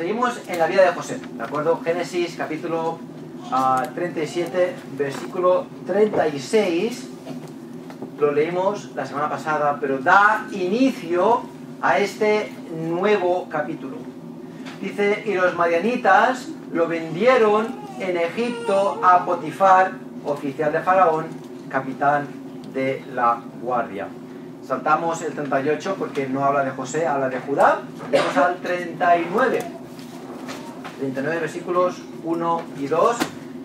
Seguimos en la vida de José, ¿de acuerdo? Génesis capítulo 37, versículo 36. Lo leímos la semana pasada, pero da inicio a este nuevo capítulo. Dice, y los madianitas lo vendieron en Egipto a Potifar, oficial de Faraón, capitán de la guardia. Saltamos el 38 porque no habla de José, habla de Judá. Vamos al 39. 39 versículos 1 y 2,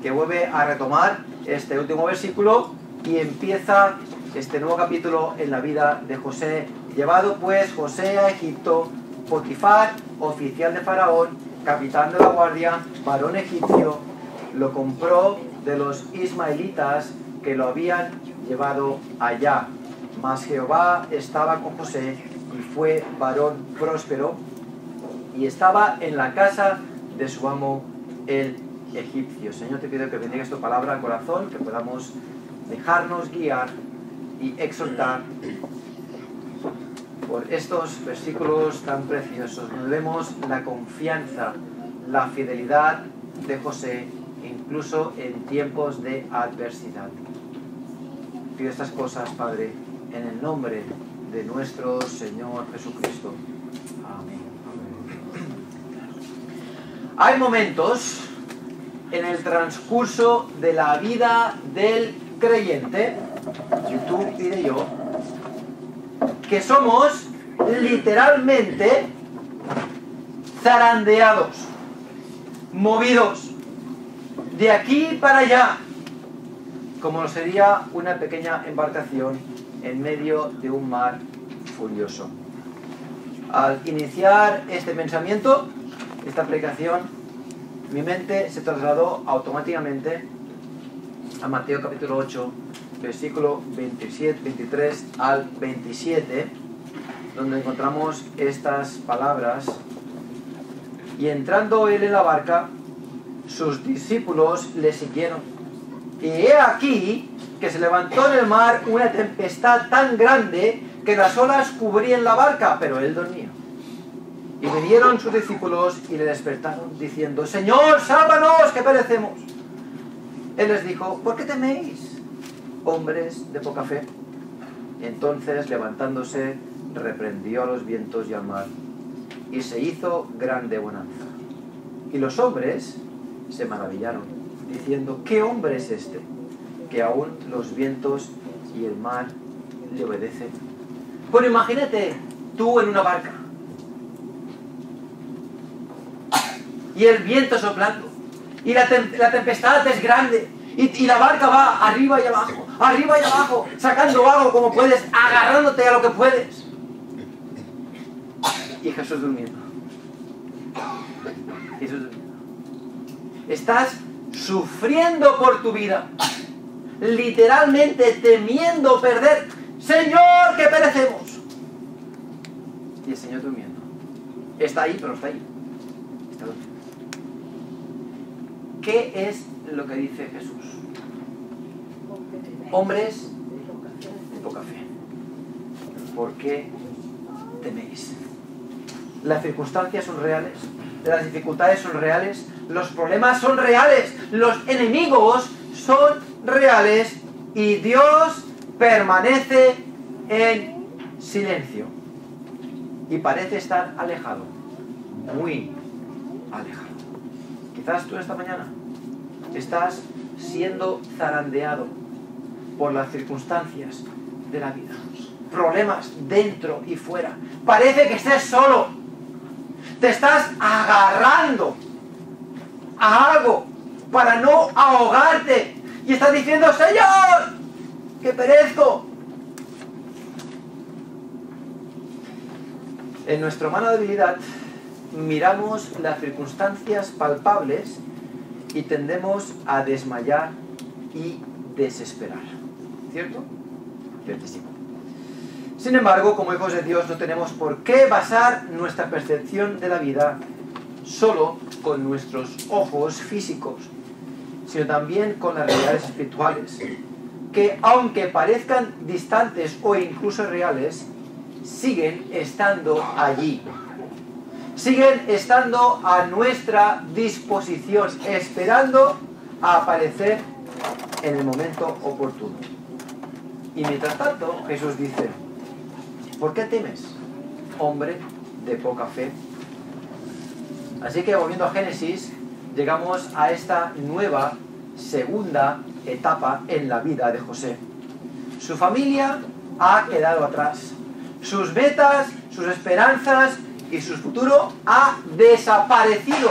que vuelve a retomar este último versículo y empieza este nuevo capítulo en la vida de José. Llevado pues José a Egipto, Potifar, oficial de Faraón, capitán de la guardia, varón egipcio, lo compró de los ismaelitas que lo habían llevado allá. Mas Jehová estaba con José y fue varón próspero y estaba en la casa de su amo el egipcio. Señor, te pido que bendigas tu palabra al corazón, que podamos dejarnos guiar y exhortar por estos versículos tan preciosos. Nos vemos la confianza, la fidelidad de José, incluso en tiempos de adversidad. Pido estas cosas, Padre, en el nombre de nuestro Señor Jesucristo. Amén. Hay momentos en el transcurso de la vida del creyente, de tú y de yo, que somos literalmente zarandeados, movidos de aquí para allá, como sería una pequeña embarcación en medio de un mar furioso. Al iniciar este pensamiento, esta predicación, mi mente se trasladó automáticamente a Mateo capítulo 8, versículo 23 al 27, donde encontramos estas palabras. Y entrando él en la barca, sus discípulos le siguieron. Y he aquí que se levantó en el mar una tempestad tan grande que las olas cubrían la barca, pero él dormía. Y vinieron sus discípulos y le despertaron, diciendo, Señor, sálvanos, que perecemos. Él les dijo, ¿por qué teméis, hombres de poca fe? Entonces, levantándose, reprendió a los vientos y al mar, y se hizo grande bonanza. Y los hombres se maravillaron, diciendo, ¿qué hombre es este, que aún los vientos y el mar le obedecen? Bueno, imagínate tú en una barca, y el viento soplando, y la tempestad es grande, y la barca va arriba y abajo, sacando algo como puedes, agarrándote a lo que puedes. Y Jesús durmiendo. Jesús durmiendo. Estás sufriendo por tu vida, literalmente temiendo perder. Señor, que perecemos. Y el Señor durmiendo. Está ahí, pero no está ahí. Está durmiendo. ¿Qué es lo que dice Jesús? Hombres de poca fe, ¿por qué teméis? Las circunstancias son reales, las dificultades son reales, los problemas son reales, los enemigos son reales y Dios permanece en silencio y parece estar alejado, muy alejado. Quizás tú esta mañana estás siendo zarandeado por las circunstancias de la vida, problemas dentro y fuera. Parece que estés solo, te estás agarrando a algo para no ahogarte y estás diciendo, Señor, que perezco. En nuestra humana debilidad miramos las circunstancias palpables y tendemos a desmayar y desesperar. ¿Cierto? Ciertísimo. Sin embargo, como hijos de Dios, no tenemos por qué basar nuestra percepción de la vida solo con nuestros ojos físicos, sino también con las realidades espirituales, que aunque parezcan distantes o incluso reales, siguen estando allí. siguen estando a nuestra disposición, esperando a aparecer en el momento oportuno. Y mientras tanto, Jesús dice, ¿por qué temes, hombre de poca fe? Así que, volviendo a Génesis, llegamos a esta nueva, segunda etapa en la vida de José. Su familia ha quedado atrás. Sus metas, sus esperanzas y su futuro ha desaparecido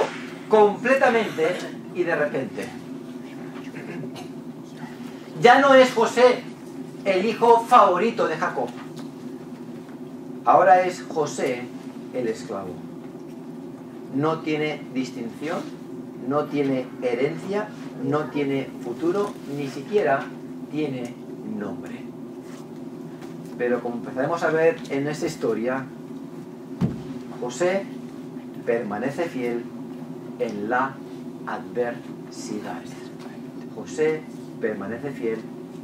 completamente y de repente. Ya no es José el hijo favorito de Jacob. Ahora es José el esclavo. No tiene distinción, no tiene herencia, no tiene futuro, ni siquiera tiene nombre. Pero como empezaremos a ver en esta historia, José permanece fiel en la adversidad. José permanece fiel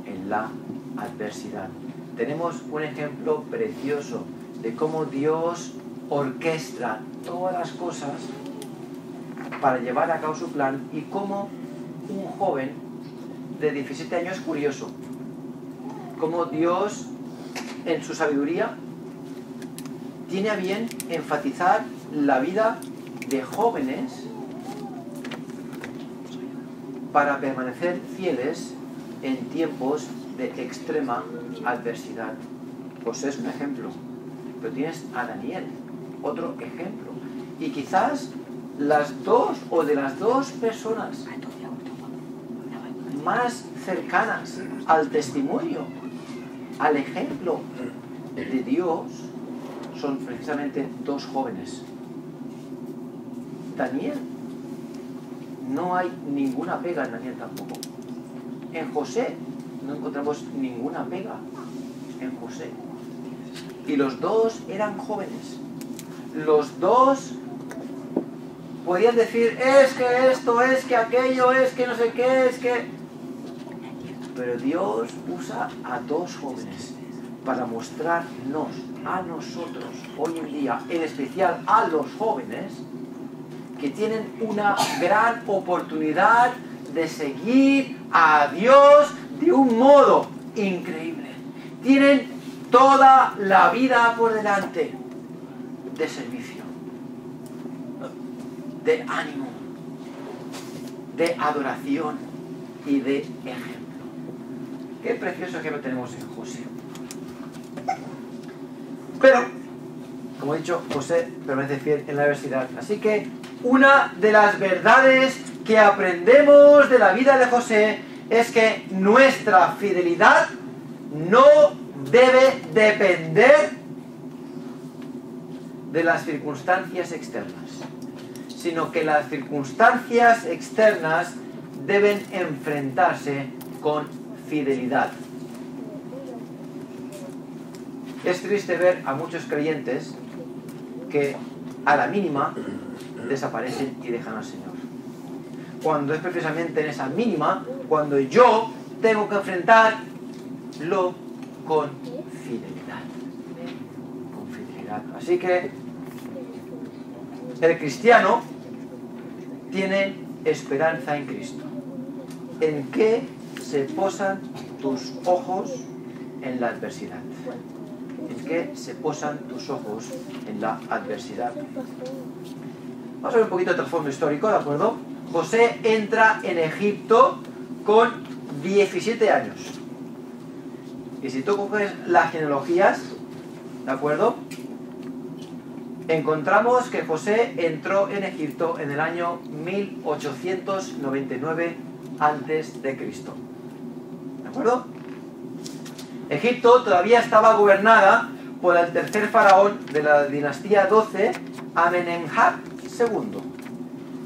en la adversidad. Tenemos un ejemplo precioso de cómo Dios orquestra todas las cosas para llevar a cabo su plan y cómo un joven de 17 años es curioso. Cómo Dios, en su sabiduría, tiene a bien enfatizar la vida de jóvenes para permanecer fieles en tiempos de extrema adversidad. José es un ejemplo, pero tienes a Daniel, otro ejemplo. Y quizás las dos o de las dos personas más cercanas al testimonio, al ejemplo de Dios, son precisamente dos jóvenes. Daniel, no hay ninguna pega en Daniel tampoco. En José no encontramos ninguna pega en José. Y los dos eran jóvenes. Los dos podían decir, es que esto, es que aquello, es que no sé qué, es que... Pero Dios usa a dos jóvenes para mostrarnos a nosotros hoy en día, en especial a los jóvenes, que tienen una gran oportunidad de seguir a Dios de un modo increíble. Tienen toda la vida por delante de servicio, de ánimo, de adoración y de ejemplo. Qué precioso ejemplo tenemos en José. Pero, como he dicho, José permanece fiel en la adversidad. Así que una de las verdades que aprendemos de la vida de José es que nuestra fidelidad no debe depender de las circunstancias externas, sino que las circunstancias externas deben enfrentarse con fidelidad. Es triste ver a muchos creyentes que a la mínima desaparecen y dejan al Señor. Cuando es precisamente en esa mínima cuando yo tengo que enfrentarlo con fidelidad. Con fidelidad. Así que el cristiano tiene esperanza en Cristo. ¿En qué se posan tus ojos en la adversidad? ¿En qué se posan tus ojos en la adversidad? Vamos a ver un poquito de trasfondo histórico, ¿de acuerdo? José entra en Egipto con 17 años. Y si tú coges las genealogías, ¿de acuerdo? Encontramos que José entró en Egipto en el año 1899 a.C. ¿De acuerdo? Egipto todavía estaba gobernada por el tercer faraón de la dinastía 12, Amenemhat II,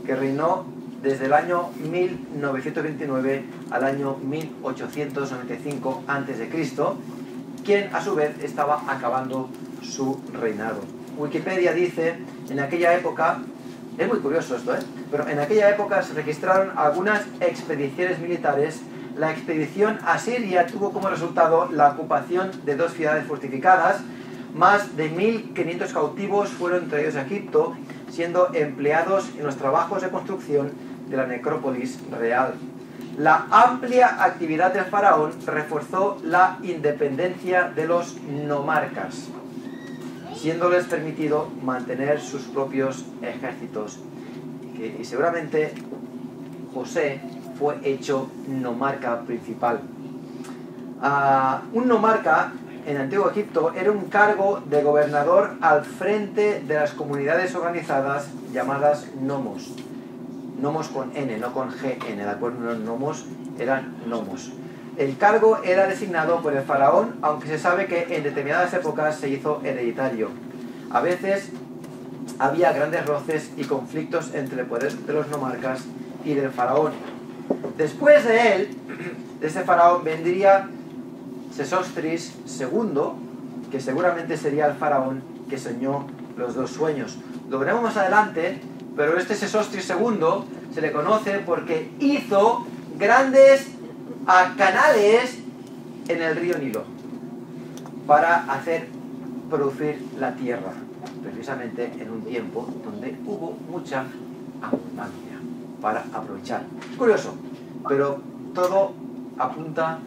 que reinó desde el año 1929 al año 1895 a.C., quien a su vez estaba acabando su reinado. Wikipedia dice, en aquella época, es muy curioso esto, pero en aquella época se registraron algunas expediciones militares. La expedición a Siria tuvo como resultado la ocupación de 2 ciudades fortificadas. Más de 1.500 cautivos fueron traídos a Egipto. siendo empleados en los trabajos de construcción de la necrópolis real. La amplia actividad del faraón reforzó la independencia de los nomarcas, siéndoles permitido mantener sus propios ejércitos. Y seguramente José fue hecho nomarca principal. Un nomarca en Antiguo Egipto era un cargo de gobernador al frente de las comunidades organizadas llamadas nomos. Nomos con N, no con GN, ¿de acuerdo? Los nomos eran nomos. El cargo era designado por el faraón, aunque se sabe que en determinadas épocas se hizo hereditario. A veces había grandes roces y conflictos entre el poder de los nomarcas y del faraón. Después de él, de ese faraón, vendría Sesostris II, que seguramente sería el faraón que soñó los dos sueños. Lo veremos más adelante, pero este Sesostris II se le conoce porque hizo grandes canales en el río Nilo para hacer producir la tierra, precisamente en un tiempo donde hubo mucha abundancia para aprovechar. Es curioso, pero todo apunta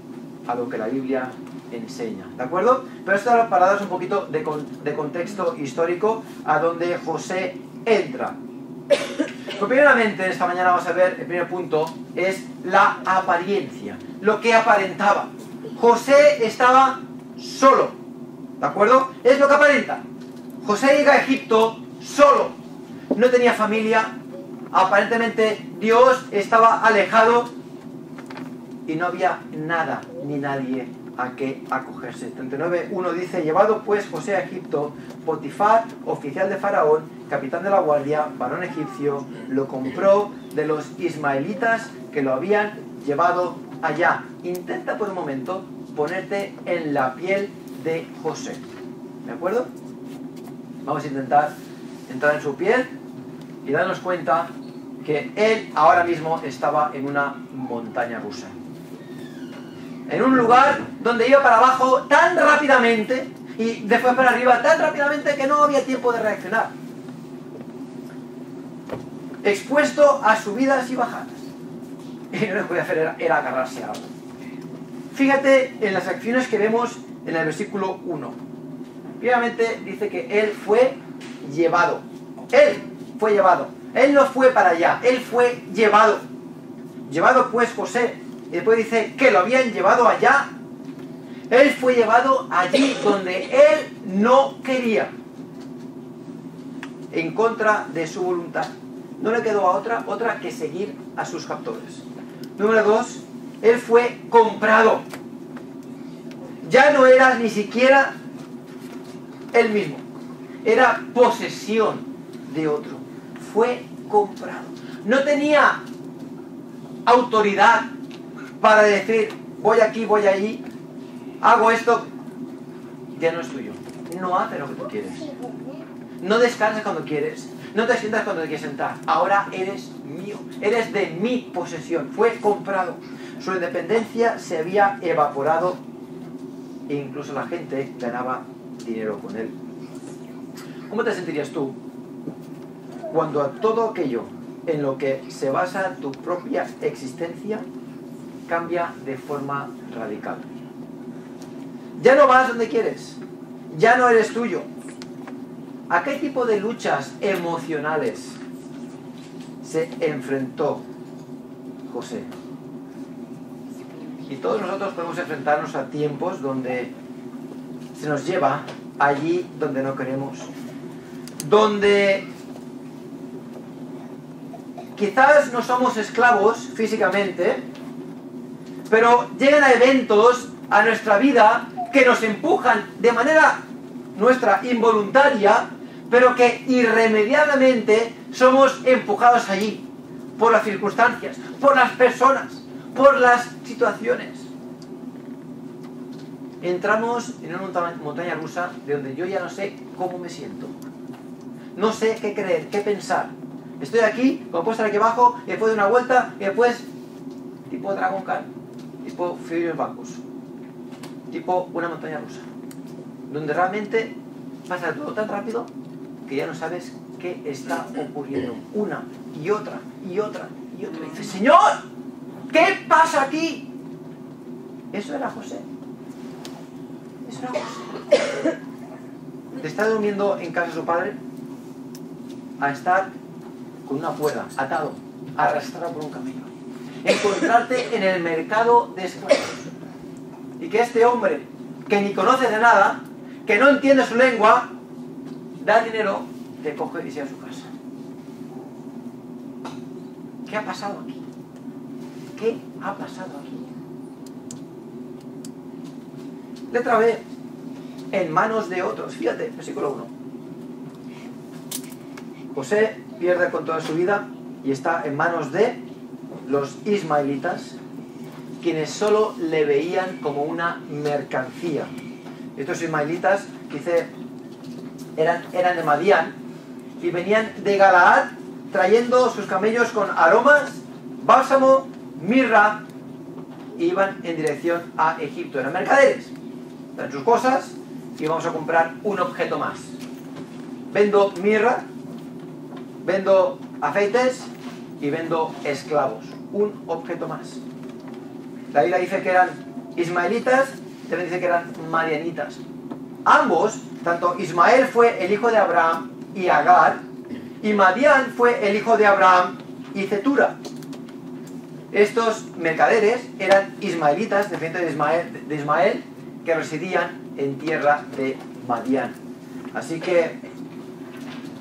a lo que la Biblia enseña, ¿de acuerdo? Pero esto para daros un poquito de contexto histórico a donde José entra. Pues primeramente, esta mañana vamos a ver, el primer punto es la apariencia, lo que aparentaba. José estaba solo, ¿de acuerdo? Es lo que aparenta. José llega a Egipto solo, no tenía familia, aparentemente Dios estaba alejado y no había nada ni nadie a que acogerse. 39.1 dice: llevado pues José a Egipto, Potifar, oficial de Faraón, capitán de la guardia, varón egipcio, lo compró de los ismaelitas que lo habían llevado allá. Intenta por un momento ponerte en la piel de José, ¿de acuerdo? Vamos a intentar entrar en su piel y darnos cuenta que él ahora mismo estaba en una montaña rusa. En un lugar donde iba para abajo tan rápidamente y después para arriba tan rápidamente que no había tiempo de reaccionar. Expuesto a subidas y bajadas. Y lo que podía hacer era agarrarse a algo. Fíjate en las acciones que vemos en el versículo 1. Primeramente dice que él fue llevado. Él fue llevado. Él no fue para allá, él fue llevado. Llevado pues José. Y después dice que lo habían llevado allá. Él fue llevado allí donde él no quería, en contra de su voluntad. No le quedó a otra que seguir a sus captores. Número 2, él fue comprado. Ya no era ni siquiera él mismo, era posesión de otro. Fue comprado. No tenía autoridad para decir: voy aquí, voy allí, hago esto. Ya no es tuyo. No hace lo que tú quieres. No descansas cuando quieres. No te sientas cuando te quieres sentar. Ahora eres mío. Eres de mi posesión. Fue comprado. Su independencia se había evaporado e incluso la gente ganaba dinero con él. ¿Cómo te sentirías tú cuando a todo aquello en lo que se basa tu propia existencia cambia de forma radical? Ya no vas donde quieres, ya no eres tuyo. ¿A qué tipo de luchas emocionales se enfrentó José? Y todos nosotros podemos enfrentarnos a tiempos donde se nos lleva allí donde no queremos, donde quizás no somos esclavos físicamente, pero llegan a eventos a nuestra vida que nos empujan de manera nuestra involuntaria, pero que irremediablemente somos empujados allí por las circunstancias, por las personas, por las situaciones. Entramos en una montaña rusa de donde yo ya no sé cómo me siento, no sé qué creer, qué pensar. Estoy aquí, como puedo estar aquí abajo, y después de una vuelta, y después tipo Dragon Khan, tipo Furious Bacchus, tipo una montaña rusa, donde realmente pasa todo tan rápido que ya no sabes qué está ocurriendo. Una y otra y otra y otra. Y dice, Señor, ¿qué pasa aquí? Eso era José. Eso era José. De estar durmiendo en casa de su padre a estar con una cuerda, atado, arrastrado por un camello. Encontrarte en el mercado de esclavos. Y que este hombre, que ni conoce de nada, que no entiende su lengua, da dinero, te coge y se va a su casa. ¿Qué ha pasado aquí? ¿Qué ha pasado aquí? Letra B. En manos de otros. Fíjate, versículo 1. José pierde con toda su vida y está en manos de los ismaelitas, quienes solo le veían como una mercancía. Estos ismaelitas, dice, eran de Madián y venían de Galaad trayendo sus camellos con aromas, bálsamo, mirra, e iban en dirección a Egipto. Eran mercaderes, traen sus cosas y vamos a comprar un objeto más. Vendo mirra, vendo aceites y vendo esclavos. Un objeto más. La Biblia dice que eran ismaelitas, también dice que eran madianitas. Ambos, tanto Ismael fue el hijo de Abraham y Agar, y Madián fue el hijo de Abraham y Cetura. Estos mercaderes eran ismaelitas, descendientes de Ismael, que residían en tierra de Madián. Así que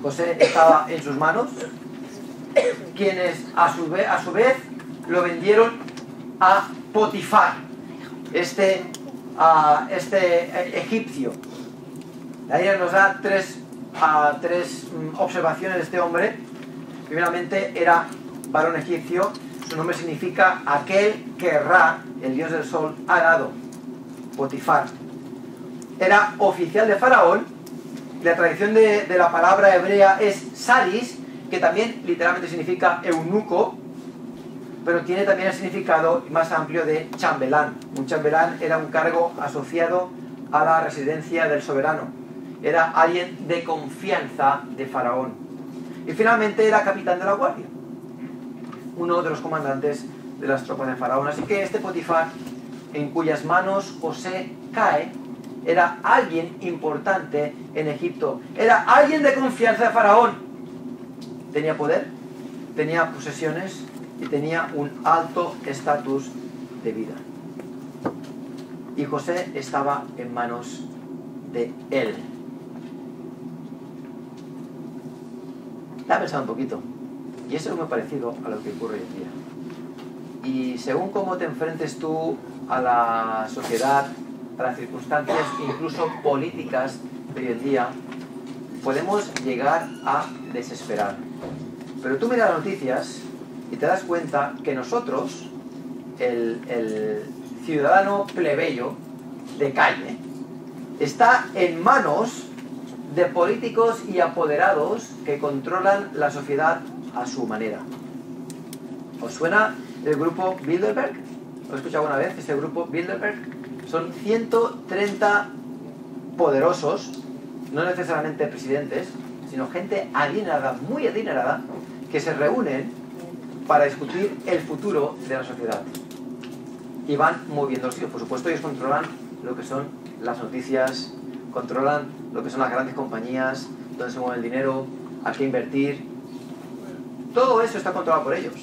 José estaba en sus manos, quienes a su vez lo vendieron a Potifar, este egipcio. La Biblia nos da tres observaciones de este hombre. Primeramente, era varón egipcio. Su nombre significa aquel que Ra, el dios del sol, ha dado. Potifar. Era oficial de Faraón. La tradición de la palabra hebrea es saris, que también literalmente significa eunuco, pero tiene también el significado más amplio de chambelán. Un chambelán era un cargo asociado a la residencia del soberano. Era alguien de confianza de Faraón. Y finalmente era capitán de la guardia, uno de los comandantes de las tropas de Faraón. Así que este Potifar, en cuyas manos José cae, era alguien importante en Egipto. Era alguien de confianza de Faraón. Tenía poder, tenía posesiones y tenía un alto estatus de vida. Y José estaba en manos de él. La he pensado un poquito. Y eso es muy parecido a lo que ocurre hoy en día. Y según cómo te enfrentes tú a la sociedad, a las circunstancias, incluso políticas de hoy en día, podemos llegar a desesperar. Pero tú miras las noticias y te das cuenta que nosotros, el ciudadano plebeyo de calle, está en manos de políticos y apoderados que controlan la sociedad a su manera. ¿Os suena el grupo Bilderberg? ¿Lo he escuchado alguna vez? Este grupo Bilderberg son 130 poderosos, no necesariamente presidentes, sino gente adinerada, muy adinerada, que se reúnen para discutir el futuro de la sociedad. Y van moviendo los hilos. Por supuesto, ellos controlan lo que son las noticias, controlan lo que son las grandes compañías, dónde se mueve el dinero, a qué invertir. Todo eso está controlado por ellos.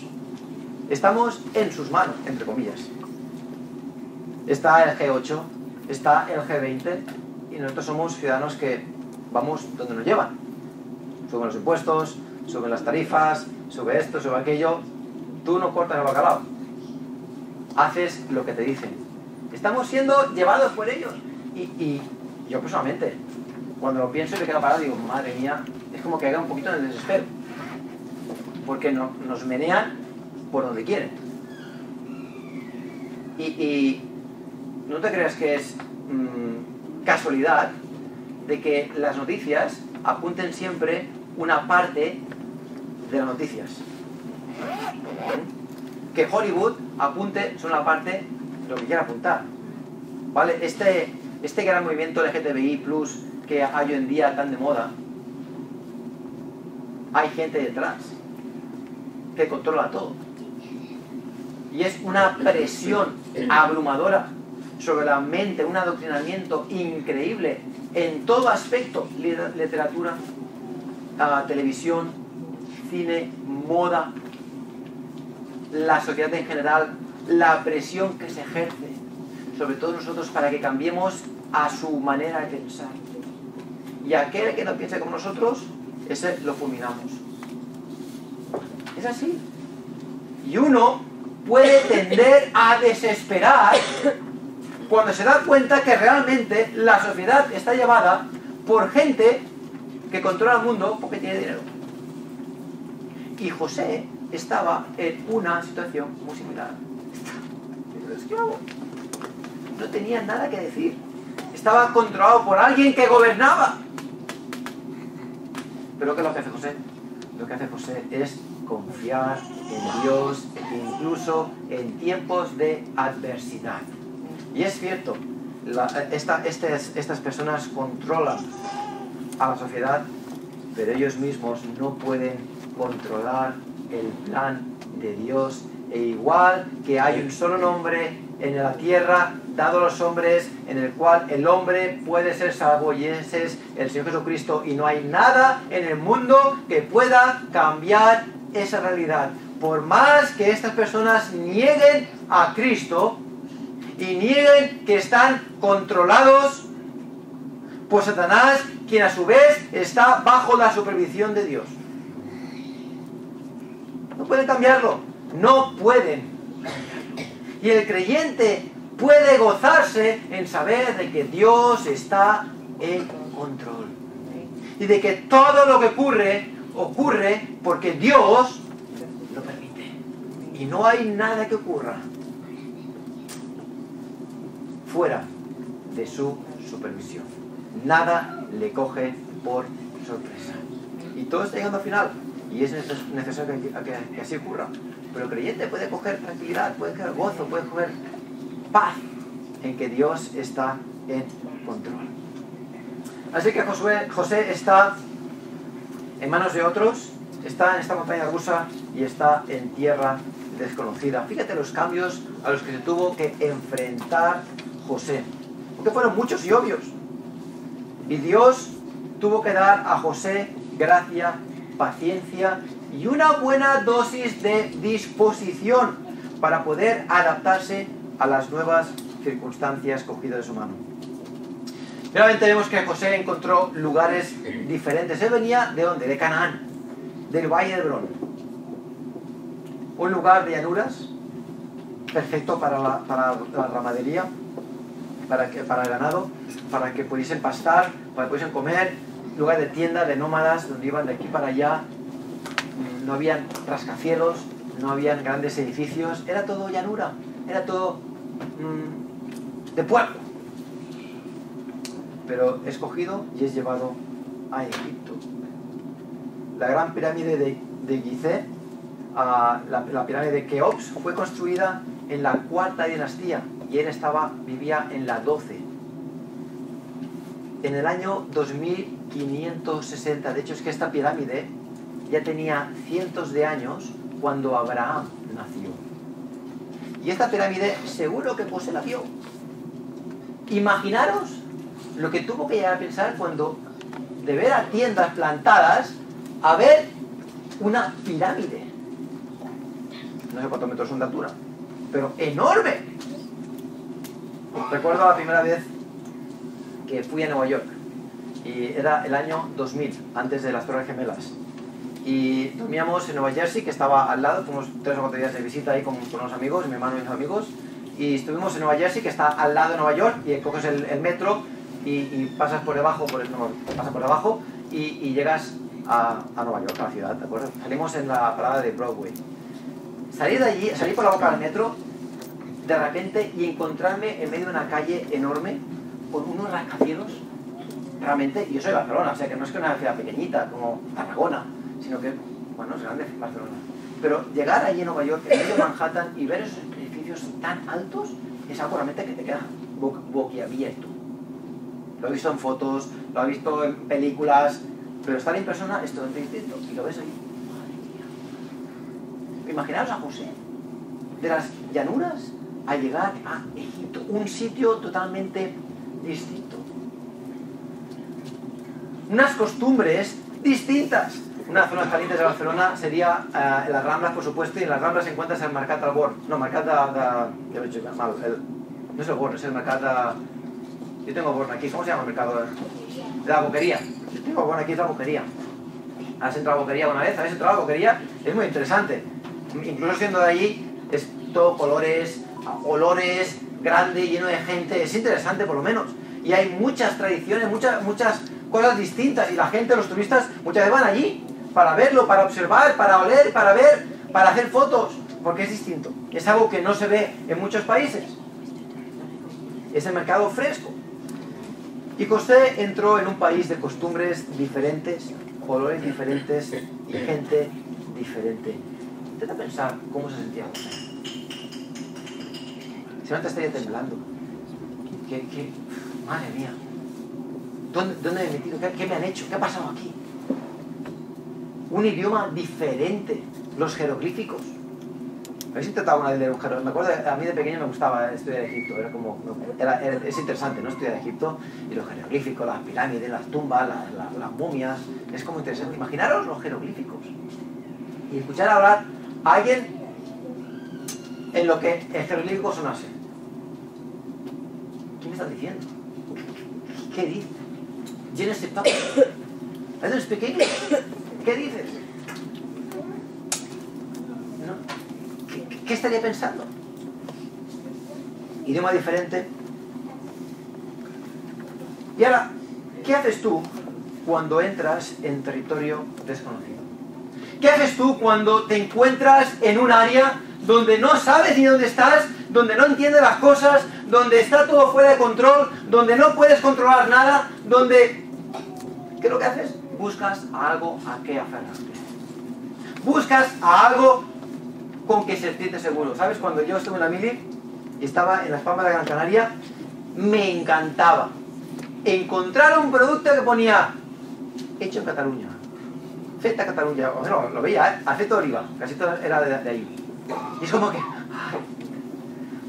Estamos en sus manos, entre comillas. Está el G8, está el G20, y nosotros somos ciudadanos que vamos donde nos llevan. Suben los impuestos, suben las tarifas, sube esto, sube aquello. Tú no cortas el bacalao. Haces lo que te dicen. Estamos siendo llevados por ellos. Y yo personalmente, cuando lo pienso y me quedo parado, digo, madre mía, es como que haga un poquito en el desespero. Porque nos menean por donde quieren. Y no te creas que es casualidad de que las noticias apunten siempre una parte de las noticias. Que Hollywood apunte solo una parte de lo que quiera apuntar. ¿Vale? Este gran movimiento LGTBI+, que hay hoy en día tan de moda, hay gente detrás que controla todo. Y es una presión abrumadora sobre la mente, un adoctrinamiento increíble en todo aspecto: literatura, televisión, cine, moda, la sociedad en general, la presión que se ejerce sobre todos nosotros para que cambiemos a su manera de pensar. Y aquel que no piense como nosotros, ese lo fulminamos. Es así. Y uno puede tender a desesperar cuando se da cuenta que realmente la sociedad está llevada por gente que controla el mundo porque tiene dinero. Y José estaba en una situación muy similar. Era esclavo. No tenía nada que decir. Estaba controlado por alguien que gobernaba. Pero ¿qué es lo que hace José? Lo que hace José es confiar en Dios, incluso en tiempos de adversidad. Y es cierto, estas personas controlan a la sociedad, pero ellos mismos no pueden controlar el plan de Dios. E igual que hay un solo nombre en la tierra dado a los hombres en el cual el hombre puede ser salvo, y ese es el Señor Jesucristo, y no hay nada en el mundo que pueda cambiar esa realidad. Por más que estas personas nieguen a Cristo y nieguen que están controlados por Satanás, quien a su vez está bajo la supervisión de Dios. No pueden cambiarlo, no pueden. Y el creyente puede gozarse en saber de que Dios está en control. Y de que todo lo que ocurre porque Dios lo permite. Y no hay nada que ocurra fuera de su supervisión. Nada le coge por sorpresa. Y todo está llegando al final. Y es necesario que así ocurra. Pero el creyente puede coger tranquilidad, puede coger gozo, puede coger paz en que Dios está en control. Así que José está en manos de otros, está en esta montaña rusa y está en tierra desconocida. Fíjate los cambios a los que se tuvo que enfrentar José, porque fueron muchos y obvios. Y Dios tuvo que dar a José gracia, paciencia y una buena dosis de disposición para poder adaptarse a las nuevas circunstancias cogidas de su mano. Realmente vemos que José encontró lugares diferentes. Él venía ¿de dónde? De Canaán, del Valle de Hebrón. Un lugar de llanuras, perfecto para la ramadería, para el ganado, para que pudiesen pastar, para que pudiesen comer. Lugar de tienda, de nómadas, donde iban de aquí para allá. No habían rascacielos, no habían grandes edificios, era todo llanura, era todo de pueblo. Pero es cogido y es llevado a Egipto. La gran pirámide de Gizeh, la pirámide de Keops, fue construida en la cuarta dinastía y él vivía en la 12. En el año 2560, de hecho es que esta pirámide ya tenía cientos de años cuando Abraham nació. Y esta pirámide seguro que José la vio. Imaginaros lo que tuvo que llegar a pensar cuando, de ver a tiendas plantadas, a ver una pirámide. No sé cuántos metros son de altura, pero enorme. Recuerdo la primera vez que fui a Nueva York, y era el año 2000, antes de las Torres Gemelas. Y dormíamos en Nueva Jersey, que estaba al lado. Fuimos 3 o 4 días de visita ahí con unos amigos, mi hermano y mis amigos. Y estuvimos en Nueva Jersey, que está al lado de Nueva York, y coges el metro y pasas por debajo, y llegas a Nueva York, a la ciudad, ¿de acuerdo? Salimos en la parada de Broadway. Salí de allí, salí por la boca del metro, de repente, y encontrarme en medio de una calle enorme, con unos rascacielos, realmente. Y yo soy de Barcelona, o sea que no es que una ciudad pequeñita, como Tarragona, sino que, bueno, es grande Barcelona. Pero llegar allí en Nueva York, en medio de Manhattan, y ver esos edificios tan altos, es algo realmente que te queda boquiabierto. Lo he visto en fotos, lo he visto en películas, Pero estar en persona es todo distinto. Y lo ves ahí. Imaginaos a José, de las llanuras a llegar a Egipto, un sitio totalmente distinto. Unas costumbres distintas. Una zona caliente de Barcelona sería las Ramblas, por supuesto, y en las Ramblas se encuentra el Mercat del Born. No, Mercat de... lo he dicho mal. No es el Born, es el Mercat de... Yo tengo Born aquí. ¿Cómo se llama el mercado? De la Boquería. Yo tengo Born aquí, es la Boquería. ¿Has entrado a la Boquería una vez? ¿Habéis entrado a la Boquería? Es muy interesante. Incluso siendo de allí, es todo colores, olores, grande, lleno de gente. Es interesante, por lo menos. Y hay muchas tradiciones, muchas cosas distintas. Y la gente, los turistas, muchas veces van allí para verlo, para observar, para oler, para ver, para hacer fotos. Porque es distinto. Es algo que no se ve en muchos países. Es el mercado fresco. Y José entró en un país de costumbres diferentes, colores diferentes y gente diferente. Intenta pensar cómo se sentía José. Seguramente estaría temblando. Madre mía. ¿Dónde me he metido? ¿Qué me han hecho? ¿Qué ha pasado aquí? Un idioma diferente. Los jeroglíficos. ¿Habéis intentado una vez leer un jeroglífico? Me acuerdo, a mí de pequeño me gustaba estudiar Egipto. Es interesante, ¿no? Estudiar Egipto. Y los jeroglíficos, las pirámides, las tumbas, las momias. Es como interesante. Imaginaros los jeroglíficos. Y escuchar hablar a alguien en lo que el jeroglífico sonase. ¿Qué me estás diciendo? ¿Qué dices? Je ne sais pas. I don't speak English. ¿Qué dices? ¿No? ¿Qué estaría pensando? Idioma diferente. Y ahora, ¿qué haces tú cuando entras en territorio desconocido? ¿Qué haces tú cuando te encuentras en un área donde no sabes ni dónde estás, donde no entiendes las cosas, donde está todo fuera de control, donde no puedes controlar nada, donde... ¿Qué es lo que haces? Buscas a algo a qué aferrarte. Buscas a algo con que sentirte seguro. ¿Sabes? Cuando yo estuve en la mili y estaba en las Palmas de Gran Canaria, me encantaba encontrar un producto que ponía hecho en Cataluña. Feta Cataluña. Bueno, lo veía, aceite de oliva. Casi todo era de ahí. Y es como que...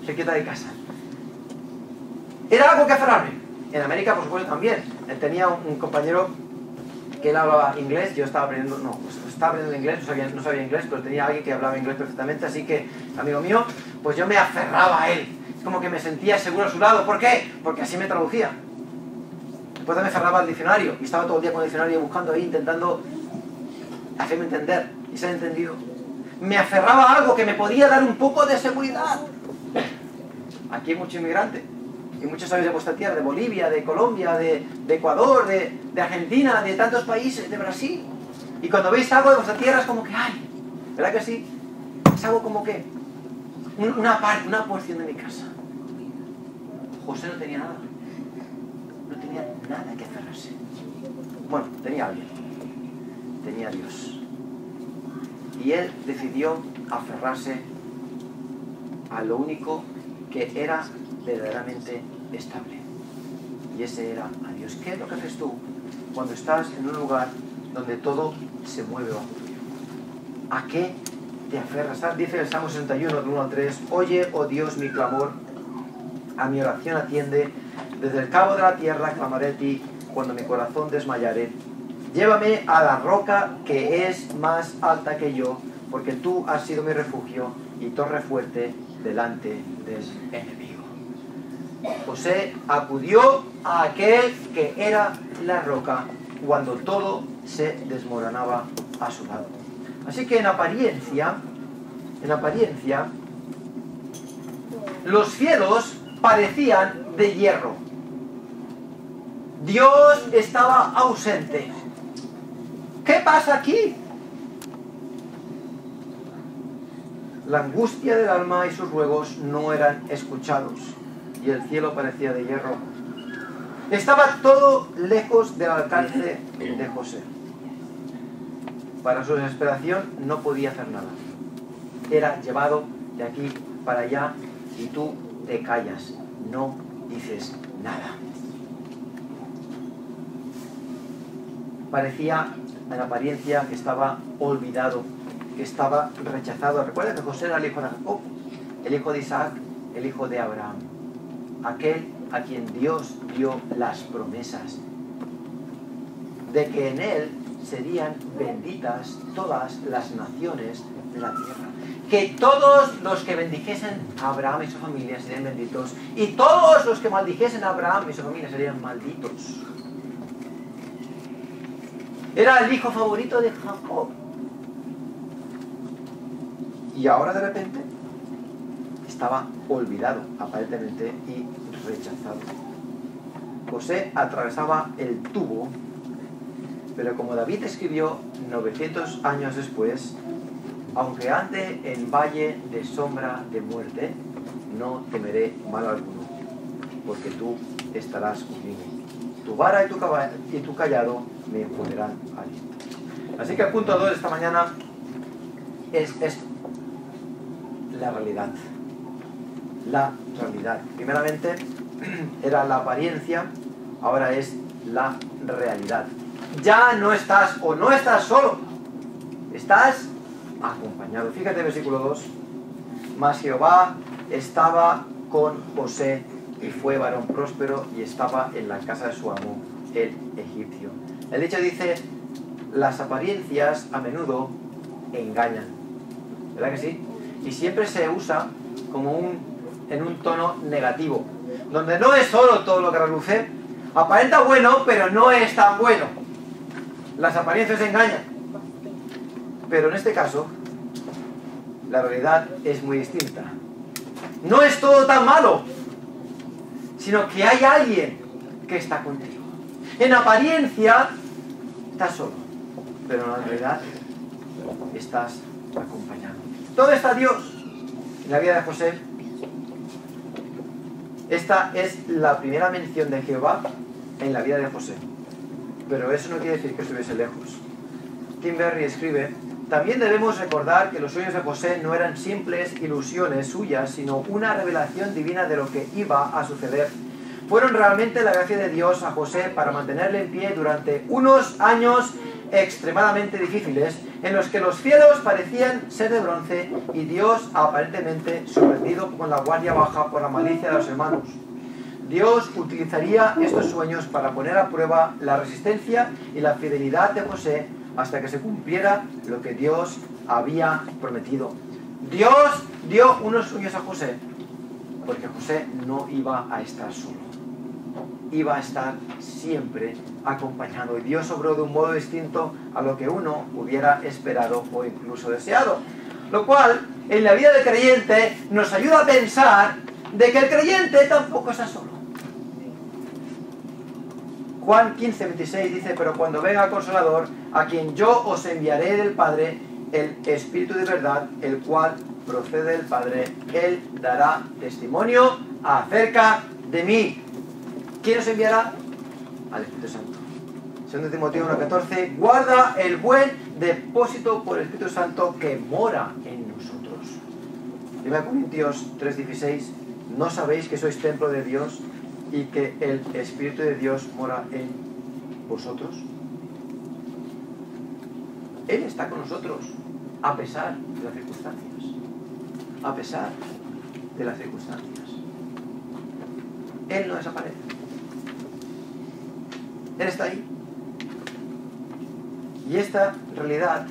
cerquita de casa. Era algo que aferrarme. En América, por supuesto, también. Tenía un compañero que él hablaba inglés. Yo estaba aprendiendo... No, pues estaba aprendiendo inglés. No sabía inglés, pero tenía alguien que hablaba inglés perfectamente. Así que, amigo mío, pues yo me aferraba a él. Es como que me sentía seguro a su lado. ¿Por qué? Porque así me traducía. Después me aferraba al diccionario. Y estaba todo el día con el diccionario buscando ahí, intentando hacerme entender y ser entendido. Me aferraba a algo que me podía dar un poco de seguridad. Aquí hay mucho inmigrante. Y muchos sabéis de vuestra tierra, de Bolivia, de Colombia, de Ecuador, de Argentina, de tantos países, de Brasil. Y cuando veis algo de vuestra tierra es como que, ¡ay! ¿Verdad que sí? Es algo como que una parte, una porción de mi casa. José no tenía nada. No tenía nada que aferrarse. Bueno, tenía alguien. Tenía a Dios. Y él decidió aferrarse a lo único que era verdaderamente estable. Y ese era a Dios. ¿Qué es lo que haces tú cuando estás en un lugar donde todo se mueve bajo tuyo? ¿A qué te aferras? Dice el Salmo 61, del 1 al 3, oye, oh Dios, mi clamor, a mi oración atiende, desde el cabo de la tierra clamaré a ti, cuando mi corazón desmayare. Llévame a la roca que es más alta que yo, porque tú has sido mi refugio y torre fuerte delante del enemigo. José acudió a aquel que era la roca cuando todo se desmoronaba a su lado. Así que en apariencia, los cielos parecían de hierro. Dios estaba ausente. ¿Qué pasa aquí? La angustia del alma y sus ruegos no eran escuchados, y el cielo parecía de hierro. Estaba todo lejos del alcance de José. Para su desesperación no podía hacer nada. Era llevado de aquí para allá y tú te callas, no dices nada. parecía en apariencia que estaba olvidado, que estaba rechazado. Recuerda que José era el hijo de Jacob, el hijo de Isaac, el hijo de Abraham, aquel a quien Dios dio las promesas de que en él serían benditas todas las naciones de la tierra, que todos los que bendijesen a Abraham y su familia serían benditos, y todos los que maldijesen a Abraham y su familia serían malditos. Era el hijo favorito de Jacob, y ahora de repente estaba olvidado aparentemente y rechazado. José atravesaba el tubo, pero como David escribió 900 años después, aunque ande en valle de sombra de muerte, no temeré mal alguno, porque tú estarás conmigo. Tu vara y tu callado me ponerán aliento. Así que el punto 2 de esta mañana es esto: la realidad. La realidad. Primeramente era la apariencia, ahora es la realidad. Ya no estás o no estás solo, estás acompañado. Fíjate el versículo 2. Mas Jehová estaba con José y fue varón próspero y estaba en la casa de su amo, el egipcio. El dicho dice: las apariencias a menudo engañan. ¿Verdad que sí? Y siempre se usa como en un tono negativo, donde no es solo todo lo que reluce, aparenta bueno, pero no es tan bueno. Las apariencias engañan. Pero en este caso, la realidad es muy distinta. No es todo tan malo, sino que hay alguien que está contigo. En apariencia estás solo, pero en la realidad estás acompañado. ¿Dónde está Dios? En la vida de José. Esta es la primera mención de Jehová en la vida de José. Pero eso no quiere decir que estuviese lejos. Tim Berry escribe: también debemos recordar que los sueños de José no eran simples ilusiones suyas, sino una revelación divina de lo que iba a suceder. Fueron realmente la gracia de Dios a José para mantenerle en pie durante unos años extremadamente difíciles, en los que los cielos parecían ser de bronce y Dios aparentemente sorprendido con la guardia baja por la malicia de los hermanos. Dios utilizaría estos sueños para poner a prueba la resistencia y la fidelidad de José hasta que se cumpliera lo que Dios había prometido. Dios dio unos sueños a José porque José no iba a estar solo. Iba a estar siempre acompañado, y Dios obró de un modo distinto a lo que uno hubiera esperado o incluso deseado. Lo cual, en la vida del creyente, nos ayuda a pensar de que el creyente tampoco está solo. Juan 15:26 dice: pero cuando venga el Consolador, a quien yo os enviaré del Padre, el Espíritu de verdad, el cual procede del Padre, Él dará testimonio acerca de mí. ¿Quién os enviará? Al Espíritu Santo. 2 Timoteo 1:14: guarda el buen depósito por el Espíritu Santo que mora en nosotros. 1 Corintios 3:16: ¿no sabéis que sois templo de Dios y que el Espíritu de Dios mora en vosotros? Él está con nosotros a pesar de las circunstancias. A pesar de las circunstancias. Él no desaparece. Él está ahí. Y esta realidad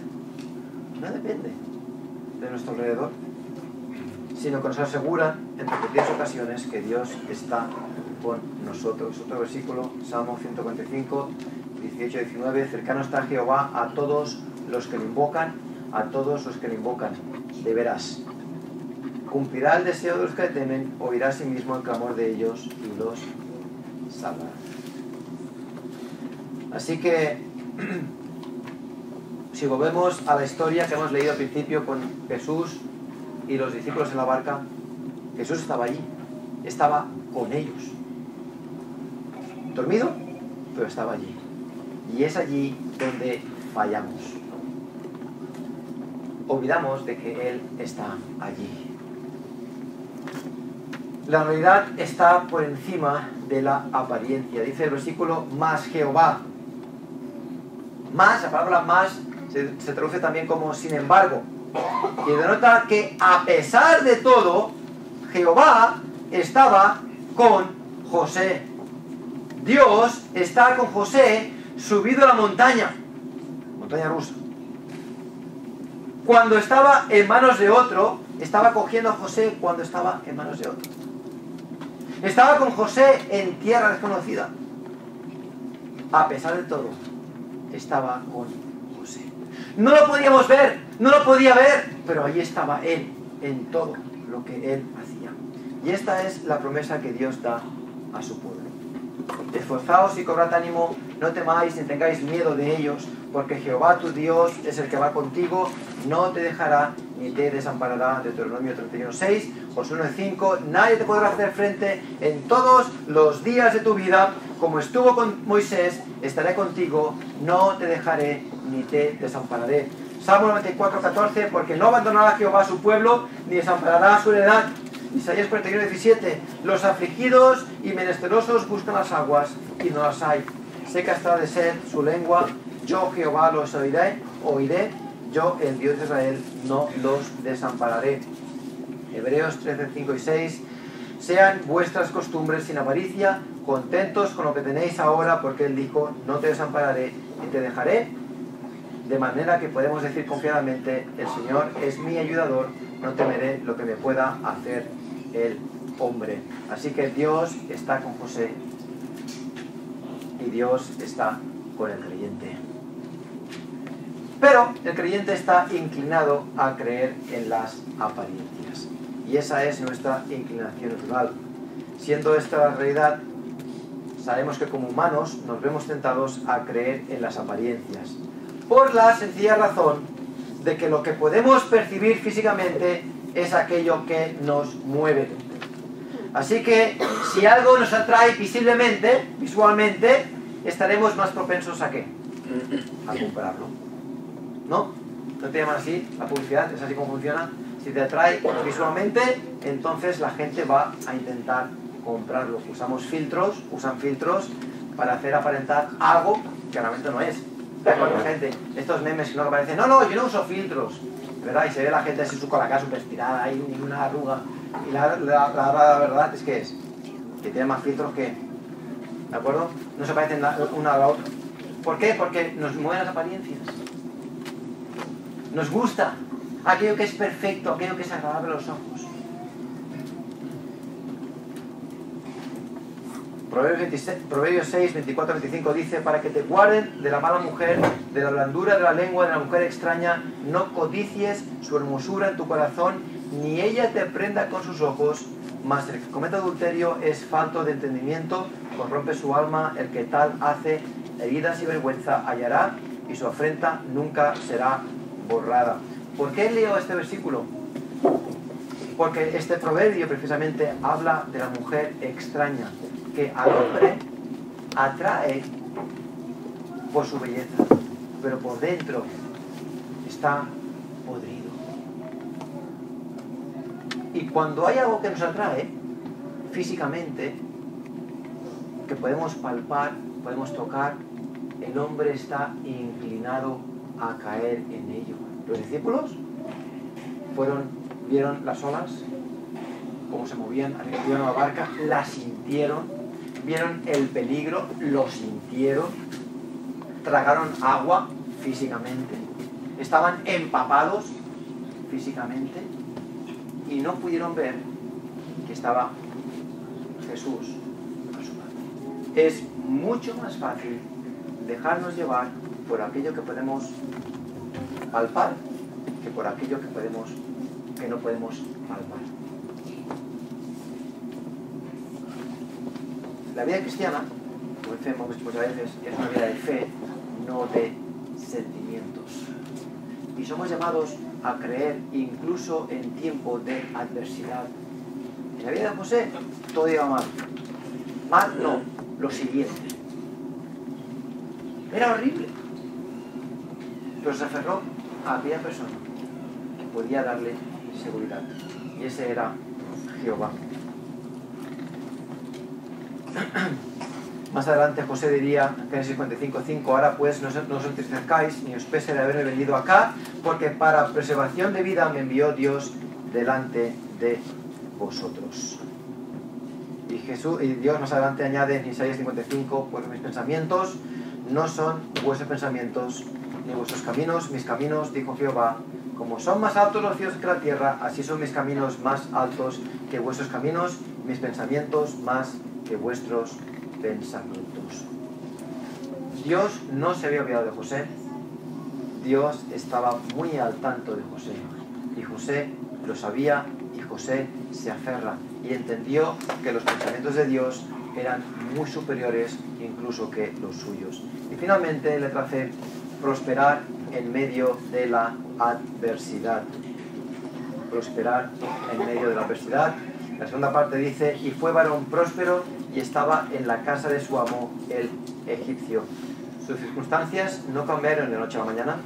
no depende de nuestro alrededor, sino que nos asegura en repetidas ocasiones que Dios está con nosotros. Otro versículo, Salmo 145, 18-19: cercano está Jehová a todos los que le invocan, a todos los que le invocan, de veras. Cumplirá el deseo de los que le temen, oirá a sí mismo el clamor de ellos y los salvará. Así que, si volvemos a la historia que hemos leído al principio con Jesús y los discípulos en la barca, Jesús estaba allí, estaba con ellos. Dormido, pero estaba allí. Y es allí donde fallamos. Olvidamos de que Él está allí. La realidad está por encima de la apariencia. Dice el versículo: mas Jehová. Más, la palabra más se traduce también como sin embargo. Y denota que a pesar de todo, Jehová estaba con José. Dios está con José subido a la montaña rusa. Cuando estaba en manos de otro, estaba cogiendo a José cuando estaba en manos de otro. Estaba con José en tierra desconocida. A pesar de todo, estaba con José. No lo podíamos ver, no lo podía ver, pero ahí estaba él, en todo lo que él hacía. Y esta es la promesa que Dios da a su pueblo. Esforzaos y cobrad ánimo, no temáis ni tengáis miedo de ellos, porque Jehová tu Dios es el que va contigo, no te dejará ni te desamparará. Deuteronomio 31:6, Josué 1:5, nadie te podrá hacer frente en todos los días de tu vida, como estuvo con Moisés, estaré contigo, no te dejaré ni te desampararé. Salmo 94:14, porque no abandonará Jehová a su pueblo, ni desamparará a su heredad. Isaías 41:17, los afligidos y menesterosos buscan las aguas y no las hay. Seca está de sed su lengua, yo Jehová los oiré, yo el Dios de Israel no los desampararé. Hebreos 13:5 y 6, sean vuestras costumbres sin avaricia, contentos con lo que tenéis ahora, porque Él dijo, no te desampararé ni te dejaré. De manera que podemos decir confiadamente, el Señor es mi ayudador, no temeré lo que me pueda hacer el hombre. Así que Dios está con José y Dios está con el creyente. Pero el creyente está inclinado a creer en las apariencias. Y esa es nuestra inclinación natural. Siendo esta la realidad, sabemos que como humanos nos vemos tentados a creer en las apariencias. Por la sencilla razón de que lo que podemos percibir físicamente es aquello que nos mueve. Así que si algo nos atrae visiblemente, visualmente, estaremos más propensos a ¿qué? A comprarlo. ¿No? ¿No te llaman así? La publicidad, ¿es así como funciona? Si te atrae visualmente, entonces la gente va a intentar comprarlo. Usan filtros para hacer aparentar algo que realmente no es. La gente, estos memes que no aparecen, no, yo no uso filtros, ¿verdad? Y se ve la gente así con la cara súper estirada, ahí ninguna arruga. Y la verdad es que tiene más filtros que, ¿de acuerdo? No se parecen una a la otra. ¿Por qué? Porque nos mueven las apariencias. Nos gusta aquello que es perfecto, aquello que es agradable a los ojos. Proverbios 6, 24, 25 dice, para que te guarden de la mala mujer, de la blandura de la lengua de la mujer extraña, no codicies su hermosura en tu corazón, ni ella te prenda con sus ojos, mas el que comete adulterio es falto de entendimiento, corrompe su alma, el que tal hace heridas y vergüenza hallará, y su afrenta nunca será borrada. ¿Por qué leo este versículo? Porque este proverbio precisamente habla de la mujer extraña, que al hombre atrae por su belleza, pero por dentro está podrido. Y cuando hay algo que nos atrae físicamente, que podemos palpar, podemos tocar, el hombre está inclinado a caer en ello. Los discípulos vieron las olas, cómo se movían, vieron la barca, la sintieron, vieron el peligro, lo sintieron, tragaron agua físicamente, estaban empapados físicamente y no pudieron ver que estaba Jesús a su lado. Es mucho más fácil dejarnos llevar por aquello que podemos palpar que por aquello que no podemos palpar. La vida cristiana, como hemos dicho muchas veces, es una vida de fe, no de sentimientos. Y somos llamados a creer incluso en tiempo de adversidad. En la vida de José todo iba mal. Mal no, lo siguiente. Era horrible. Pero se aferró a aquella persona que podía darle seguridad. Y ese era Jehová. Más adelante José diría, en Génesis 55:5, ahora pues no os entristezcáis ni os pese de haberme venido acá, porque para preservación de vida me envió Dios delante de vosotros. Y Dios más adelante añade en Isaías 55, pues mis pensamientos no son vuestros pensamientos, ni vuestros caminos, mis caminos, dijo Jehová. Como son más altos los cielos que la tierra, así son mis caminos más altos que vuestros caminos, mis pensamientos más que vuestros pensamientos. Dios no se había olvidado de José. Dios estaba muy al tanto de José. Y José lo sabía, y José se aferra y entendió que los pensamientos de Dios eran muy superiores incluso que los suyos. Y finalmente le trace prosperar en medio de la adversidad. Prosperar en medio de la adversidad. La segunda parte dice, y fue varón próspero y estaba en la casa de su amo, el egipcio. Sus circunstancias no cambiaron de noche a la mañana,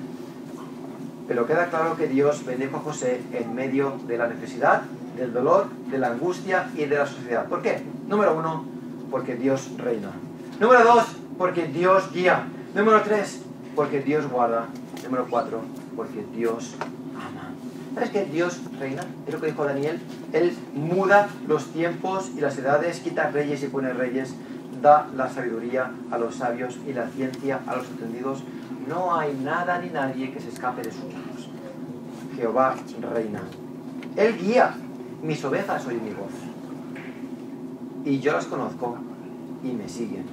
pero queda claro que Dios bendijo a José en medio de la necesidad, del dolor, de la angustia y de la sociedad. ¿Por qué? Número 1, porque Dios reina. Número 2, porque Dios guía. Número 3, porque Dios guarda. Número 4, porque Dios ama. ¿Sabes que Dios reina? Es lo que dijo Daniel. Él muda los tiempos y las edades, quita reyes y pone reyes, da la sabiduría a los sabios y la ciencia a los entendidos. No hay nada ni nadie que se escape de sus manos. Jehová reina. Él guía. Mis ovejas oyen mi voz. Y yo las conozco y me siguen.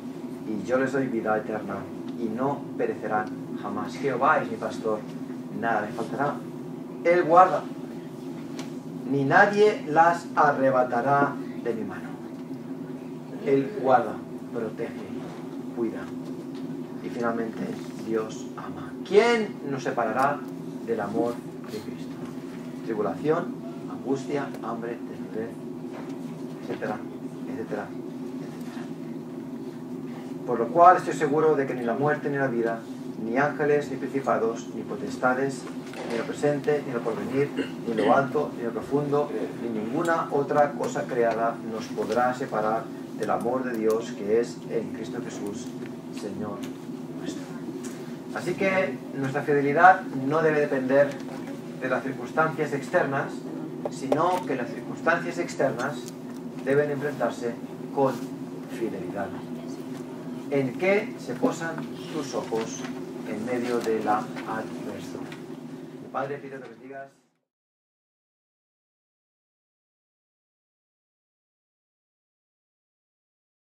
Y yo les doy vida eterna y no perecerán jamás. Jehová es mi pastor, nada me faltará. Él guarda. Ni nadie las arrebatará de mi mano. Él guarda, protege, cuida. Y finalmente, Dios ama. ¿Quién nos separará del amor de Cristo? Tribulación, angustia, hambre, desnudez, etcétera, etcétera, etcétera. Por lo cual estoy seguro de que ni la muerte ni la vida, ni ángeles, ni principados, ni potestades, ni lo presente, ni lo porvenir, ni lo alto, ni lo profundo, ni ninguna otra cosa creada nos podrá separar del amor de Dios que es en Cristo Jesús, Señor nuestro. Así que nuestra fidelidad no debe depender de las circunstancias externas, sino que las circunstancias externas deben enfrentarse con fidelidad. ¿En qué se posan tus ojos en medio de la adversidad? Padre, pido que bendigas.